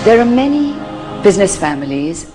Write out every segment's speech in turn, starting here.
There are many business families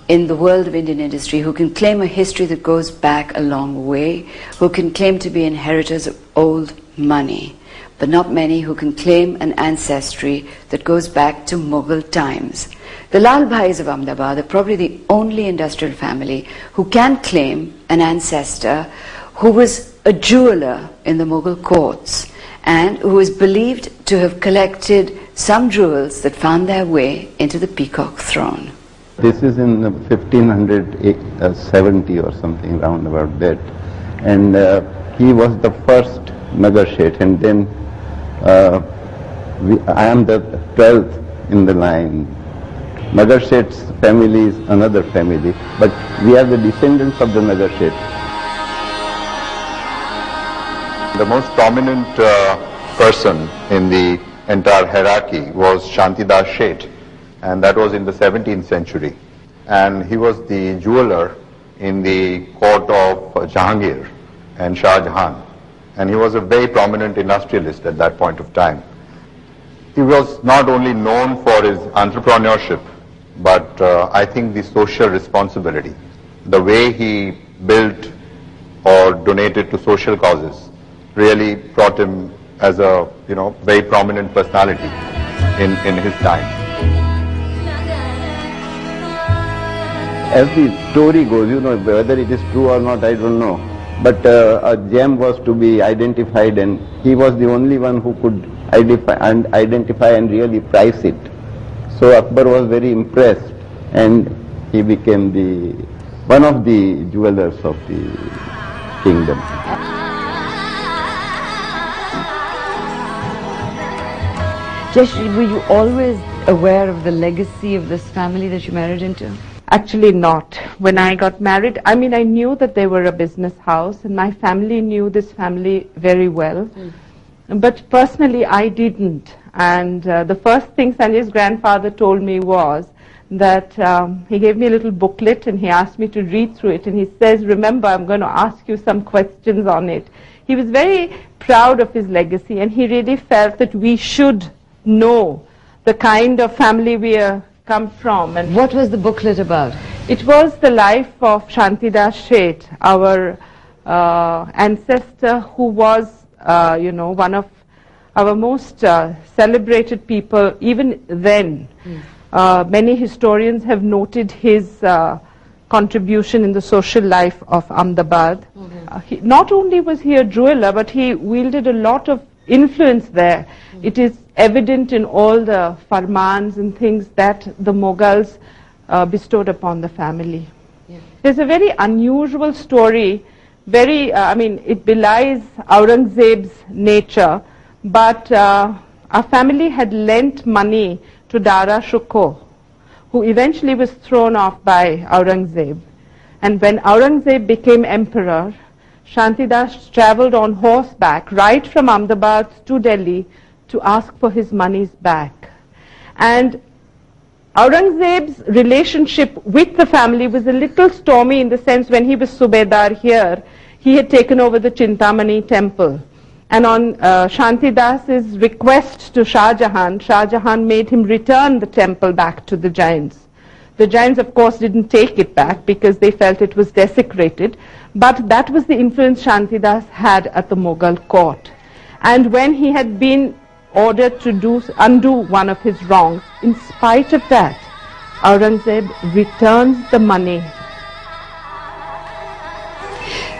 in the world of Indian industry who can claim a history that goes back a long way, who can claim to be inheritors of old money, but not many who can claim an ancestry that goes back to Mughal times. The Lalbhais of Ahmedabad are probably the only industrial family who can claim an ancestor who was a jeweler in the Mughal courts and who is believed to have collected some jewels that found their way into the peacock throne. This is in 1570 or something round about that, and he was the first Nagar Shet, and then I am the 12th in the line. Nagar Shet's family is another family, but we are the descendants of the Nagar Shet. The most prominent person in the entire hierarchy was Shantidas Shet, and that was in the 17th century. And he was the jeweler in the court of Jahangir and Shah Jahan. And he was a very prominent industrialist at that point of time. He was not only known for his entrepreneurship, but I think the social responsibility, the way he built or donated to social causes, really brought him as a very prominent personality in his time. As the story goes, whether it is true or not, I don't know. But a gem was to be identified, and he was the only one who could identify and really price it. So Akbar was very impressed, and he became one of the jewelers of the kingdom. Jayashree, were you always aware of the legacy of this family that you married into? Actually not. When I got married, I knew that they were a business house, and my family knew this family very well. But personally, I didn't. And the first thing Sanjay's grandfather told me was that he gave me a little booklet and he asked me to read through it. And he says, remember, I'm going to ask you some questions on it. He was very proud of his legacy, and he really felt that we should know the kind of family we come from. And what was the booklet about? It was the life of Shantidas Shet, our ancestor, who was one of our most celebrated people even then. Many historians have noted his contribution in the social life of Ahmedabad. Not only was he a jeweler, but he wielded a lot of influence there. It is evident in all the farmans and things that the Mughals bestowed upon the family. There's a very unusual story, it belies Aurangzeb's nature, but our family had lent money to Dara Shikoh, who eventually was thrown off by Aurangzeb. And when Aurangzeb became emperor, Shantidas traveled on horseback right from Ahmedabad to Delhi to ask for his monies back. And Aurangzeb's relationship with the family was a little stormy, in the sense when he was Subedar here, he had taken over the Chintamani temple. And on Shantidas's request to Shah Jahan made him return the temple back to the Jains. The Jains, of course, didn't take it back because they felt it was desecrated, but that was the influence Shantidas had at the Mughal court. And when he had been ordered to undo one of his wrongs, in spite of that, Aurangzeb returns the money.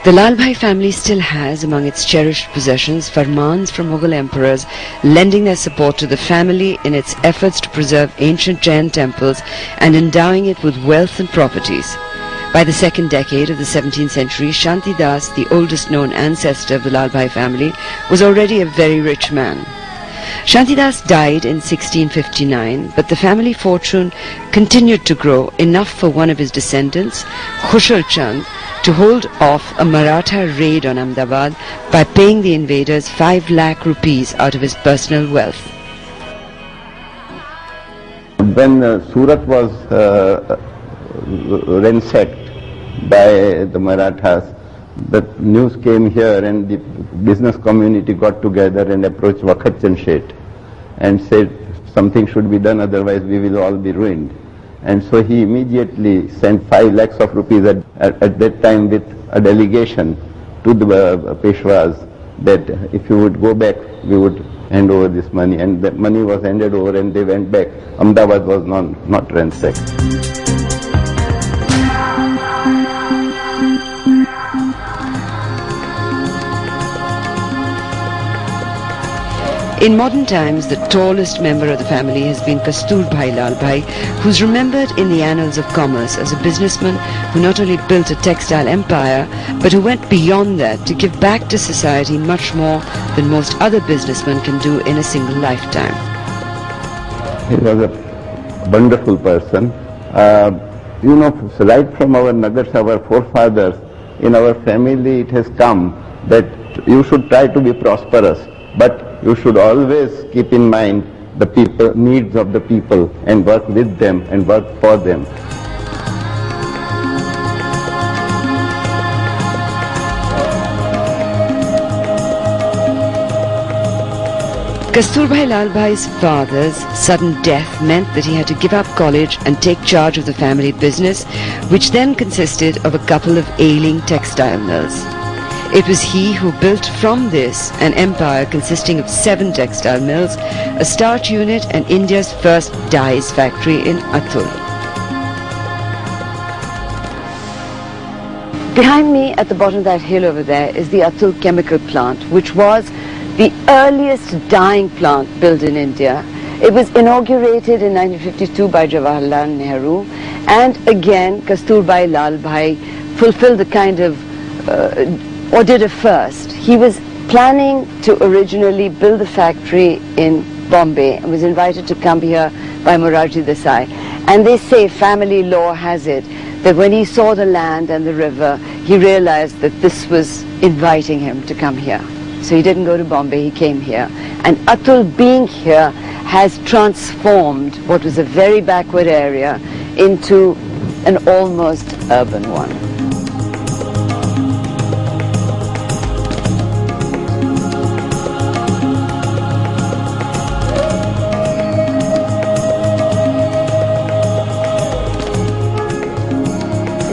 The Lalbhai family still has among its cherished possessions farmans from Mughal emperors lending their support to the family in its efforts to preserve ancient Jain temples and endowing it with wealth and properties. By the second decade of the 17th century, Shantidas, the oldest known ancestor of the Lalbhai family, was already a very rich man. Shantidas died in 1659, but the family fortune continued to grow enough for one of his descendants, Khushal Chand, to hold off a Maratha raid on Ahmedabad by paying the invaders 5 lakh rupees out of his personal wealth. When Surat was ransacked by the Marathas, the news came here, and the business community got together and approached Wakhat Chand Shet and said, something should be done, otherwise we will all be ruined. And so he immediately sent 5 lakhs of rupees at that time with a delegation to the Peshwas that if you would go back, we would hand over this money. And the money was handed over and they went back. Ahmedabad was not ransacked. In modern times, the tallest member of the family has been Kasturbhai Lalbhai, who's remembered in the annals of commerce as a businessman who not only built a textile empire, but who went beyond that to give back to society much more than most other businessmen can do in a single lifetime. He was a wonderful person. Right from our nuggets, our forefathers, in our family it has come that you should try to be prosperous, but you should always keep in mind the needs of the people and work with them and work for them. Kasturbhai Lalbhai's father's sudden death meant that he had to give up college and take charge of the family business, which then consisted of a couple of ailing textile mills. It was he who built from this an empire consisting of 7 textile mills, a starch unit and India's first dyes factory in Atul. Behind me at the bottom of that hill over there is the Atul chemical plant, which was the earliest dyeing plant built in India. It was inaugurated in 1952 by Jawaharlal Nehru, and again Kasturbhai Lalbhai fulfilled the kind of or did it first. He was planning to originally build the factory in Bombay and was invited to come here by Morarji Desai. And they say, family law has it, that when he saw the land and the river, he realized that this was inviting him to come here. So he didn't go to Bombay, he came here. And Atul being here has transformed what was a very backward area into an almost urban one.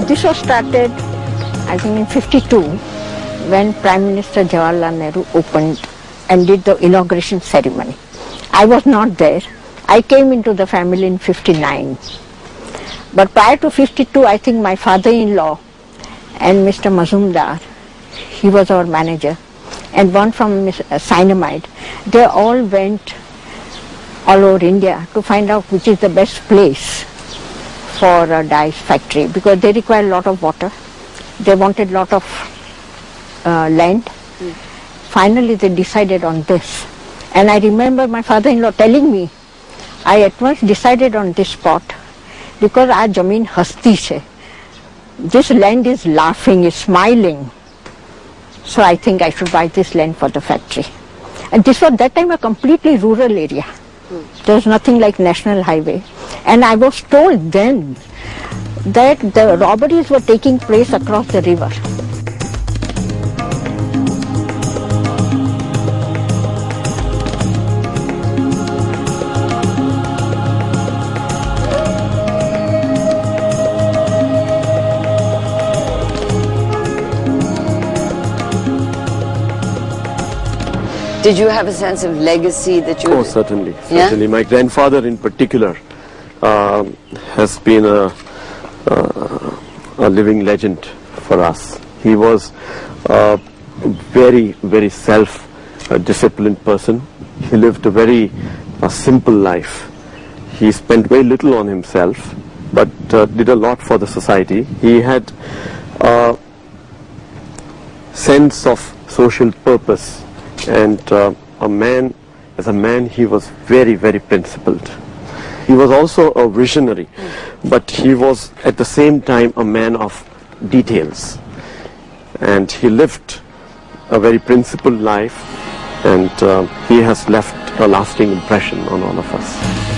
This was started, I think, in 52, when Prime Minister Jawaharlal Nehru opened and did the inauguration ceremony. I was not there. I came into the family in 59. But prior to 52, I think my father-in-law and Mr. Mazumdar, he was our manager, and one from Cyanamide, they all went all over India to find out which is the best place for a dyes factory, because they require a lot of water. They wanted a lot of land. Finally they decided on this. And I remember my father-in-law telling me, I at once decided on this spot because our jameen hasti se. This land is laughing, is smiling. So I think I should buy this land for the factory. And this was that time a completely rural area. There was nothing like national highway. And I was told then that the robberies were taking place across the river. Did you have a sense of legacy that you... Oh, certainly. Certainly. My grandfather in particular has been a living legend for us. He was a very, very self-disciplined person. He lived a very simple life. He spent very little on himself, but did a lot for the society. He had a sense of social purpose, and as a man, he was very, very principled. He was also a visionary, but he was at the same time a man of details. And he lived a very principled life, and he has left a lasting impression on all of us.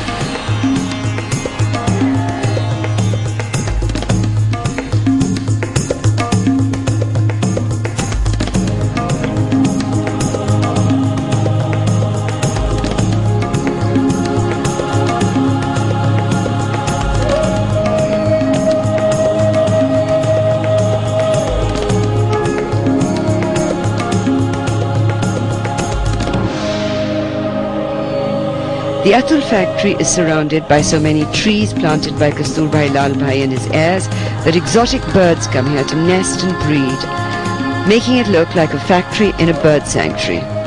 The Atul factory is surrounded by so many trees planted by Kasturbhai Lalbhai and his heirs that exotic birds come here to nest and breed, making it look like a factory in a bird sanctuary.